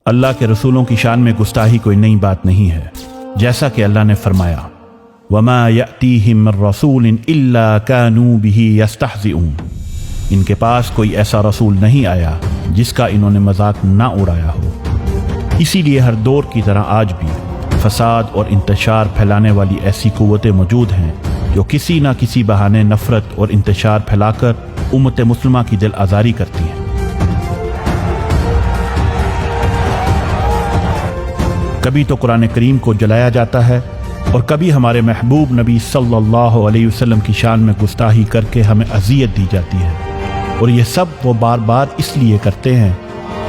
اللہ کے رسولوں کی شان میں گستاخی کوئی نئی بات نہیں ہے، جیسا کہ اللہ نے فرمایا وَمَا يَأْتِيهِم مِّن رَّسُولٍ إِلَّا كَانُوا بِهِ يَسْتَهْزِئُونَ، ان کے پاس کوئی ایسا رسول نہیں آیا جس کا انہوں نے مذاق نہ اڑایا ہو۔ اسی لیے ہر دور کی طرح آج بھی فساد اور انتشار پھیلانے والی ایسی قوتیں موجود ہیں جو کسی نہ کسی بہانے نفرت اور انتشار پھیلا کر امت مسلمہ کی دل آزاری کرتی ہیں۔ کبھی تو قرآن کریم کو جلایا جاتا ہے اور کبھی ہمارے محبوب نبی صلی اللہ علیہ وسلم کی شان میں گستاخی کر کے ہمیں اذیت دی جاتی ہے، اور یہ سب وہ بار بار اس لیے کرتے ہیں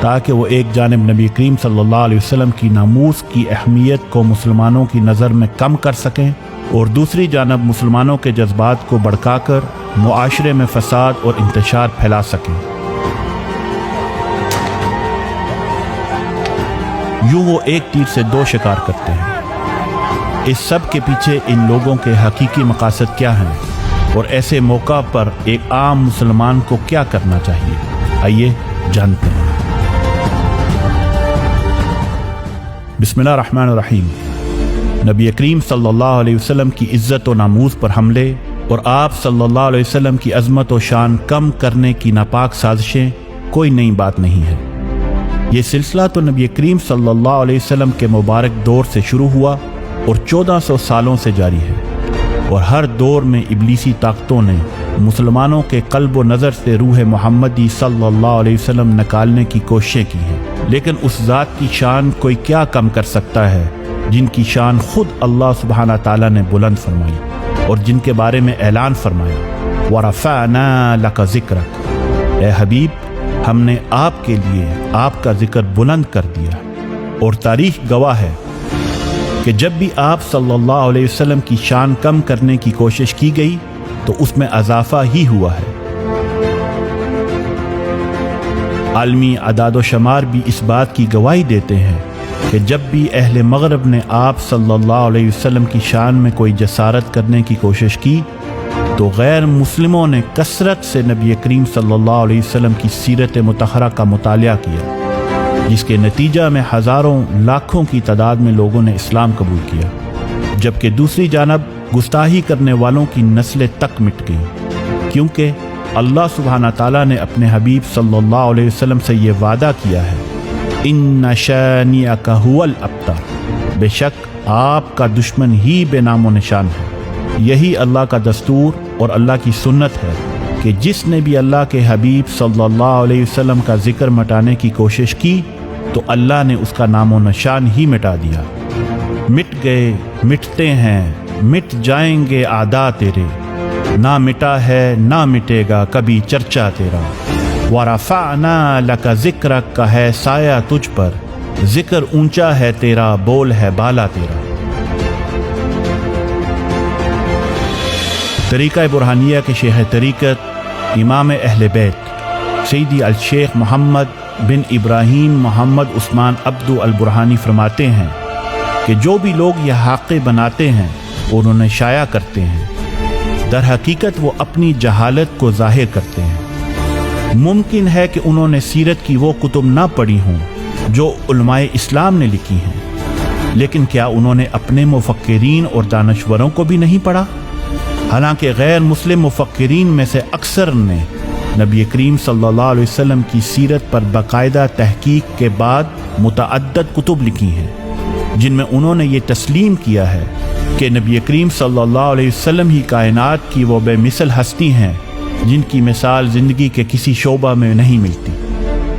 تاکہ وہ ایک جانب نبی کریم صلی اللہ علیہ وسلم کی ناموس کی اہمیت کو مسلمانوں کی نظر میں کم کر سکیں، اور دوسری جانب مسلمانوں کے جذبات کو بھڑکا کر معاشرے میں فساد اور انتشار پھیلا سکیں۔ یوں وہ ایک تیر سے دو شکار کرتے ہیں۔ اس سب کے پیچھے ان لوگوں کے حقیقی مقاصد کیا ہیں، اور ایسے موقع پر ایک عام مسلمان کو کیا کرنا چاہیے، آئیے جانتے ہیں۔ بسم اللہ الرحمن الرحیم۔ نبی کریم صلی اللہ علیہ وسلم کی عزت و ناموس پر حملے اور آپ صلی اللہ علیہ وسلم کی عظمت و شان کم کرنے کی ناپاک سازشیں کوئی نئی بات نہیں ہے۔ یہ سلسلہ تو نبی کریم صلی اللہ علیہ وسلم کے مبارک دور سے شروع ہوا اور 1400 سالوں سے جاری ہے، اور ہر دور میں ابلیسی طاقتوں نے مسلمانوں کے قلب و نظر سے روح محمدی صلی اللہ علیہ وسلم نکالنے کی کوششیں کی ہیں، لیکن اس ذات کی شان کوئی کیا کم کر سکتا ہے جن کی شان خود اللہ سبحانہ تعالیٰ نے بلند فرمائی اور جن کے بارے میں اعلان فرمایا وَرَفَعْنَا لَكَ ذِكْرَكَ، اے حبیب ہم نے آپ کے لیے آپ کا ذکر بلند کر دیا۔ اور تاریخ گواہ ہے کہ جب بھی آپ صلی اللہ علیہ وسلم کی شان کم کرنے کی کوشش کی گئی تو اس میں اضافہ ہی ہوا ہے۔ عالمی اعداد و شمار بھی اس بات کی گواہی دیتے ہیں کہ جب بھی اہل مغرب نے آپ صلی اللہ علیہ وسلم کی شان میں کوئی جسارت کرنے کی کوشش کی تو غیر مسلموں نے کثرت سے نبی کریم صلی اللہ علیہ وسلم کی سیرت مطہرہ کا مطالعہ کیا، جس کے نتیجہ میں ہزاروں لاکھوں کی تعداد میں لوگوں نے اسلام قبول کیا، جبکہ دوسری جانب گستاخی کرنے والوں کی نسلیں تک مٹ گئیں، کیونکہ اللہ سبحانہ تعالیٰ نے اپنے حبیب صلی اللہ علیہ وسلم سے یہ وعدہ کیا ہے اِنَّ شَانِئَكَ هُوَ الْأَبْتَرُ، بے شک آپ کا دشمن ہی بے نام و نشان ہے۔ یہی اللہ کا دستور اور اللہ کی سنت ہے کہ جس نے بھی اللہ کے حبیب صلی اللہ علیہ وسلم کا ذکر مٹانے کی کوشش کی تو اللہ نے اس کا نام و نشان ہی مٹا دیا۔ مٹ گئے، مٹتے ہیں، مٹ جائیں گے اعداء تیرے، نہ مٹا ہے نہ مٹے گا کبھی چرچا تیرا۔ وَرَفَعْنَا لَكَ ذِكْرَكَ کا ہے سایہ تجھ پر، ذکر اونچا ہے تیرا، بول ہے بالا تیرا۔ طریقہ برہانیہ کے شیخ طریقت امام اہل بیت سیدی الشیخ محمد بن ابراہیم محمد عثمان عبدو البرہانی فرماتے ہیں کہ جو بھی لوگ یہ حاقے بناتے ہیں اور انہیں شائع کرتے ہیں، در حقیقت وہ اپنی جہالت کو ظاہر کرتے ہیں۔ ممکن ہے کہ انہوں نے سیرت کی وہ کتب نہ پڑھی ہوں جو علماء اسلام نے لکھی ہیں، لیکن کیا انہوں نے اپنے مفکرین اور دانشوروں کو بھی نہیں پڑھا؟ حالانکہ غیر مسلم مفکرین میں سے اکثر نے نبی کریم صلی اللہ علیہ وسلم کی سیرت پر باقاعدہ تحقیق کے بعد متعدد کتب لکھی ہیں، جن میں انہوں نے یہ تسلیم کیا ہے کہ نبی کریم صلی اللہ علیہ وسلم ہی کائنات کی وہ بے مثل ہستی ہیں جن کی مثال زندگی کے کسی شعبہ میں نہیں ملتی،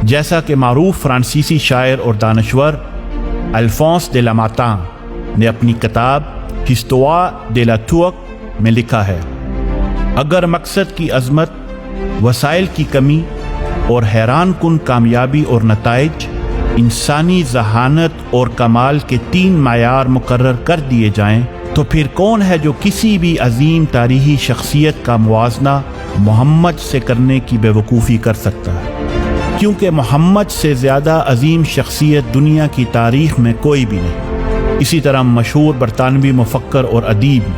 جیسا کہ معروف فرانسیسی شاعر اور دانشور الفونس دے لاماتان نے اپنی کتاب ہسٹوار دے لا تورک میں لکھا ہے۔ اگر مقصد کی عظمت، وسائل کی کمی اور حیران کن کامیابی اور نتائج انسانی ذہانت اور کمال کے 3 معیار مقرر کر دیے جائیں تو پھر کون ہے جو کسی بھی عظیم تاریخی شخصیت کا موازنہ محمد سے کرنے کی بے وقوفی کر سکتا ہے؟ کیونکہ محمد سے زیادہ عظیم شخصیت دنیا کی تاریخ میں کوئی بھی نہیں۔ اسی طرح مشہور برطانوی مفکر اور ادیب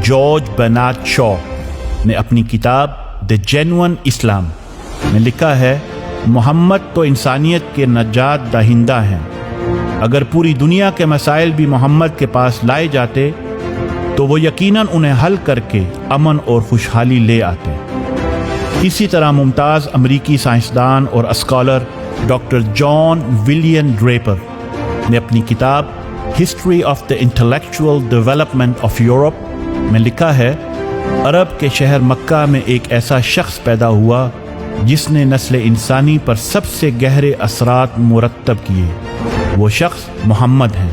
جارج برنارڈ شاء نے اپنی کتاب دی جینوئن اسلام میں لکھا ہے محمد تو انسانیت کے نجات دہندہ ہیں۔ اگر پوری دنیا کے مسائل بھی محمد کے پاس لائے جاتے تو وہ یقیناً انہیں حل کر کے امن اور خوشحالی لے آتے۔ اسی طرح ممتاز امریکی سائنسدان اور scholar doctor John William Draper نے اپنی کتاب history of the intellectual development of Europe میں لکھا ہے، عرب کے شہر مکہ میں ایک ایسا شخص پیدا ہوا جس نے نسل انسانی پر سب سے گہرے اثرات مرتب کیے۔ وہ شخص محمد ہیں،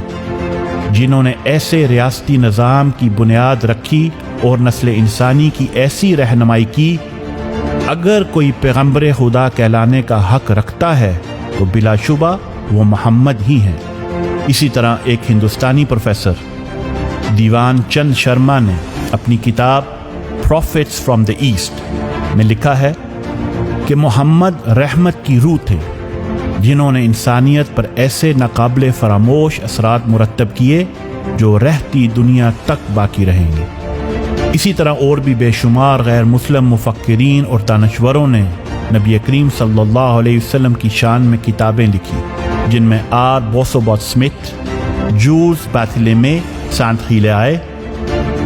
جنہوں نے ایسے ریاستی نظام کی بنیاد رکھی اور نسل انسانی کی ایسی رہنمائی کی، اگر کوئی پیغمبر خدا کہلانے کا حق رکھتا ہے تو بلا شبہ وہ محمد ہی ہیں۔ اسی طرح ایک ہندوستانی پروفیسر دیوان چند شرما نے اپنی کتاب پروفیٹس فرام دا ایسٹ میں لکھا ہے کہ محمد رحمت کی روح تھے، جنہوں نے انسانیت پر ایسے ناقابل فراموش اثرات مرتب کیے جو رہتی دنیا تک باقی رہیں گے۔ اسی طرح اور بھی بے شمار غیر مسلم مفکرین اور دانشوروں نے نبی کریم صلی اللہ علیہ وسلم کی شان میں کتابیں لکھی، جن میں R Bosworth Smith, Jules Barthelemy Saint Hilaire,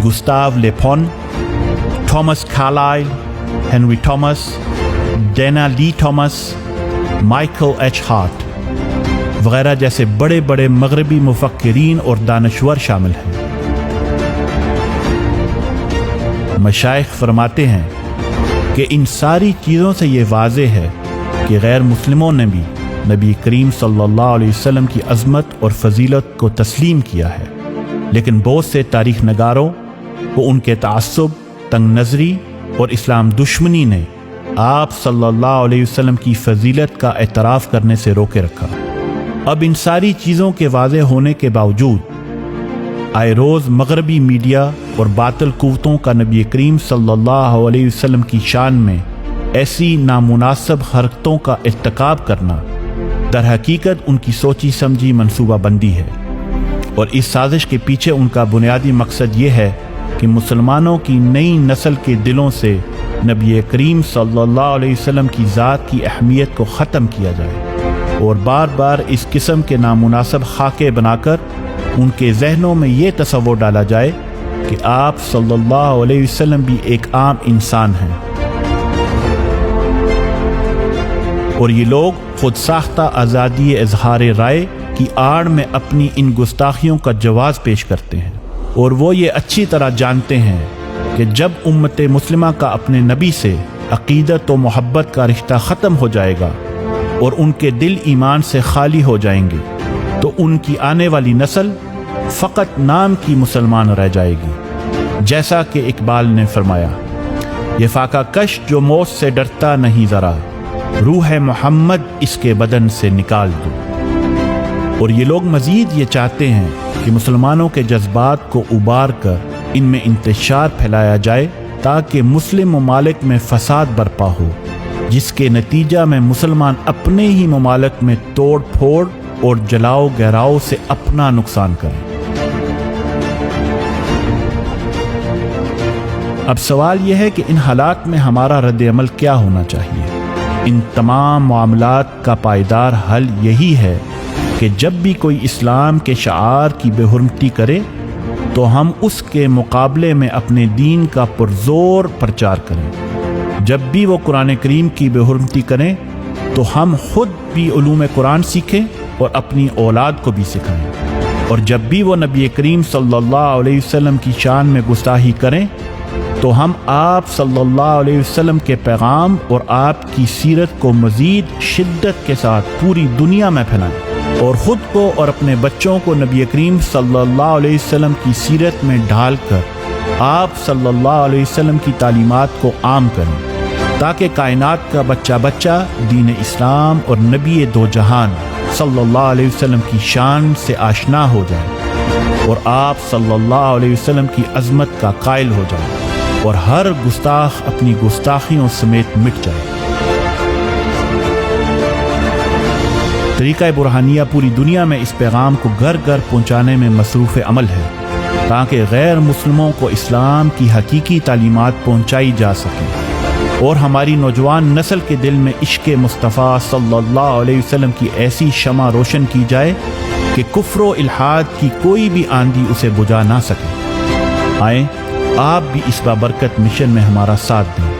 Gustave Le Bon, Thomas Carlyle, Henry Thomas, Dana Lee Thomas, Michael H Hart وغیرہ جیسے بڑے بڑے مغربی مفکرین اور دانشور شامل ہیں۔ مشائخ فرماتے ہیں کہ ان ساری چیزوں سے یہ واضح ہے کہ غیر مسلموں نے بھی نبی کریم صلی اللہ علیہ وسلم کی عظمت اور فضیلت کو تسلیم کیا ہے، لیکن بہت سے تاریخ نگاروں کو ان کے تعصب، تنگ نظری اور اسلام دشمنی نے آپ صلی اللہ علیہ وسلم کی فضیلت کا اعتراف کرنے سے روکے رکھا۔ اب ان ساری چیزوں کے واضح ہونے کے باوجود آئے روز مغربی میڈیا اور باطل قوتوں کا نبی کریم صلی اللہ علیہ وسلم کی شان میں ایسی نامناسب حرکتوں کا ارتکاب کرنا در حقیقت ان کی سوچی سمجھی منصوبہ بندی ہے، اور اس سازش کے پیچھے ان کا بنیادی مقصد یہ ہے کہ مسلمانوں کی نئی نسل کے دلوں سے نبی کریم صلی اللہ علیہ وسلم کی ذات کی اہمیت کو ختم کیا جائے، اور بار بار اس قسم کے نامناسب خاکے بنا کر ان کے ذہنوں میں یہ تصور ڈالا جائے کہ آپ صلی اللہ علیہ وسلم بھی ایک عام انسان ہیں، اور یہ لوگ خود ساختہ آزادی اظہار رائے کی آڑ میں اپنی ان گستاخیوں کا جواز پیش کرتے ہیں، اور وہ یہ اچھی طرح جانتے ہیں کہ جب امت مسلمہ کا اپنے نبی سے عقیدت و محبت کا رشتہ ختم ہو جائے گا اور ان کے دل ایمان سے خالی ہو جائیں گے تو ان کی آنے والی نسل فقط نام کی مسلمان رہ جائے گی، جیسا کہ اقبال نے فرمایا، یہ فاقہ کش جو موت سے ڈرتا نہیں ذرا، روح محمد اس کے بدن سے نکال دو۔ اور یہ لوگ مزید یہ چاہتے ہیں کہ مسلمانوں کے جذبات کو ابار کر ان میں انتشار پھیلایا جائے تاکہ مسلم ممالک میں فساد برپا ہو، جس کے نتیجہ میں مسلمان اپنے ہی ممالک میں توڑ پھوڑ اور جلاؤ گہراؤ سے اپنا نقصان کریں۔ اب سوال یہ ہے کہ ان حالات میں ہمارا رد عمل کیا ہونا چاہیے؟ ان تمام معاملات کا پائیدار حل یہی ہے کہ جب بھی کوئی اسلام کے شعار کی بے حرمتی کرے تو ہم اس کے مقابلے میں اپنے دین کا پرزور پرچار کریں۔ جب بھی وہ قرآن کریم کی بے حرمتی کریں تو ہم خود بھی علوم قرآن سیکھیں اور اپنی اولاد کو بھی سکھائیں، اور جب بھی وہ نبی کریم صلی اللہ علیہ وسلم کی شان میں گستاخی کریں تو ہم آپ صلی اللہ علیہ وسلم کے پیغام اور آپ کی سیرت کو مزید شدت کے ساتھ پوری دنیا میں پھیلائیں، اور خود کو اور اپنے بچوں کو نبی کریم صلی اللہ علیہ وسلم کی سیرت میں ڈھال کر آپ صلی اللہ علیہ وسلم کی تعلیمات کو عام کریں، تاکہ کائنات کا بچہ بچہ دین اسلام اور نبی دو جہان صلی اللہ علیہ وسلم کی شان سے آشنا ہو جائے اور آپ صلی اللہ علیہ وسلم کی عظمت کا قائل ہو جائے، اور ہر گستاخ اپنی گستاخیوں سمیت مٹ جائے۔ طریقہ برہانیہ پوری دنیا میں اس پیغام کو گھر گھر پہنچانے میں مصروف عمل ہے تاکہ غیر مسلموں کو اسلام کی حقیقی تعلیمات پہنچائی جا سکیں۔ اور ہماری نوجوان نسل کے دل میں عشق مصطفیٰ صلی اللہ علیہ وسلم کی ایسی شمع روشن کی جائے کہ کفر و الحاد کی کوئی بھی آندھی اسے بجھا نہ سکے۔ آئیں آپ بھی اس بابرکت مشن میں ہمارا ساتھ دیں۔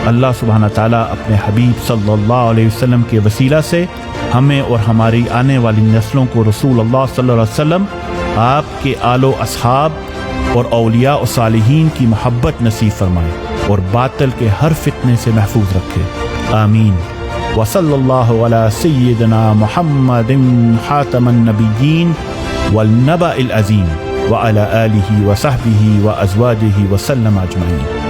اللہ سبحانہ تعالیٰ اپنے حبیب صلی اللہ علیہ وسلم کے وسیلہ سے ہمیں اور ہماری آنے والی نسلوں کو رسول اللہ صلی اللہ علیہ وسلم، آپ کے آل و اصحاب اور اولیاء و صالحین کی محبت نصیب فرمائے اور باطل کے ہر فتنے سے محفوظ رکھے، آمین۔ وصلی اللہ علی سیدنا محمد خاتم النبیین والنبأ العظیم وعلی آلہ وصحبہ وازواجہ وسلم اجمعین۔